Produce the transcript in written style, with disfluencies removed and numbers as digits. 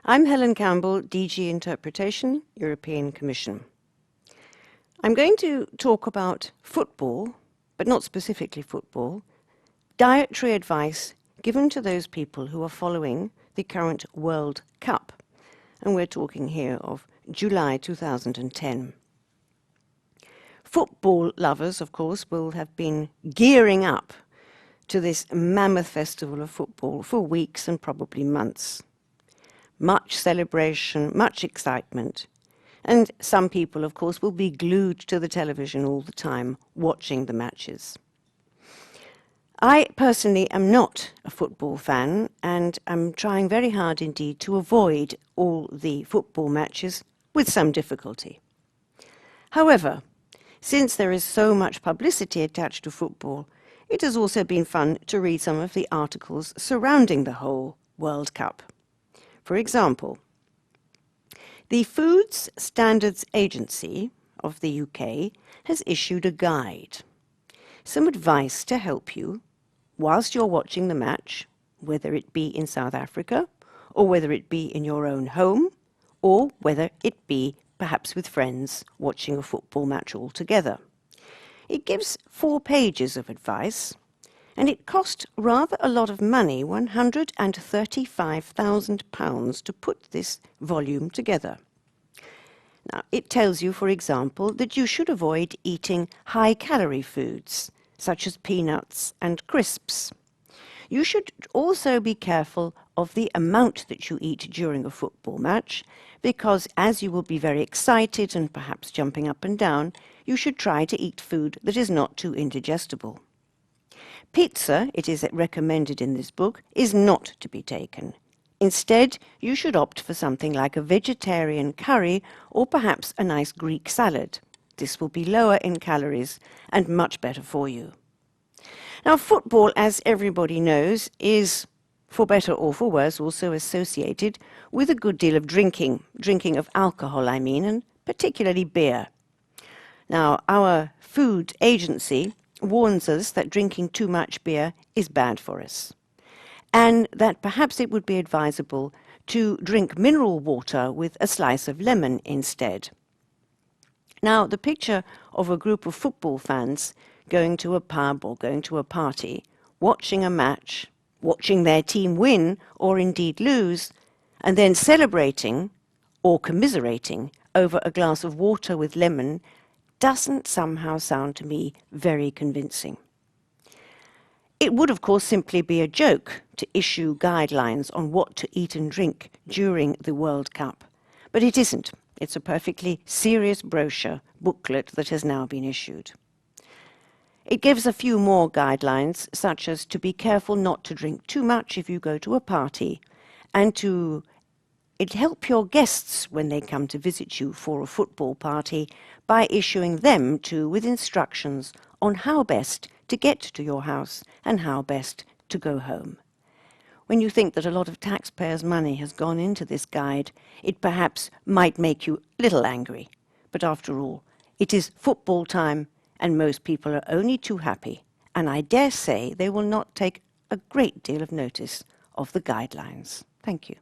I'm Helen Campbell, DG Interpretation, European Commission. I'm going to talk about football, but not specifically football, dietary advice given to those people who are following the current World Cup. And we're talking here of July 2010. Football lovers, of course, will have been gearing up to this mammoth festival of football for weeks and probably months. Much celebration, much excitement, and some people, of course, will be glued to the television all the time, watching the matches. I personally am not a football fan, and am trying very hard indeed to avoid all the football matches with some difficulty. However, since there is so much publicity attached to football, it has also been fun to read some of the articles surrounding the whole World Cup. For example, the Foods Standards Agency of the UK has issued a guide, some advice to help you whilst you're watching the match, whether it be in South Africa, or whether it be in your own home, or whether it be perhaps with friends watching a football match all together. It gives 4 pages of advice, and it cost rather a lot of money, £135,000, to put this volume together. Now, it tells you, for example, that you should avoid eating high-calorie foods, such as peanuts and crisps. You should also be careful of the amount that you eat during a football match, because as you will be very excited and perhaps jumping up and down, you should try to eat food that is not too indigestible. Pizza, it is recommended in this book, is not to be taken. Instead, you should opt for something like a vegetarian curry or perhaps a nice Greek salad. This will be lower in calories and much better for you. Now, football, as everybody knows, is, for better or for worse, also associated with a good deal of drinking of alcohol, I mean, and particularly beer. Now, our food agency warns us that drinking too much beer is bad for us, and that perhaps it would be advisable to drink mineral water with a slice of lemon instead. Now, the picture of a group of football fans going to a pub or going to a party, watching a match, watching their team win or indeed lose, and then celebrating or commiserating over a glass of water with lemon doesn't somehow sound to me very convincing. It would, of course, simply be a joke to issue guidelines on what to eat and drink during the World Cup, but it isn't. It's a perfectly serious brochure booklet that has now been issued. It gives a few more guidelines, such as to be careful not to drink too much if you go to a party, and to help your guests when they come to visit you for a football party by issuing them too with instructions on how best to get to your house and how best to go home. When you think that a lot of taxpayers' money has gone into this guide, it perhaps might make you a little angry. But after all, it is football time, and most people are only too happy, and I dare say they will not take a great deal of notice of the guidelines. Thank you.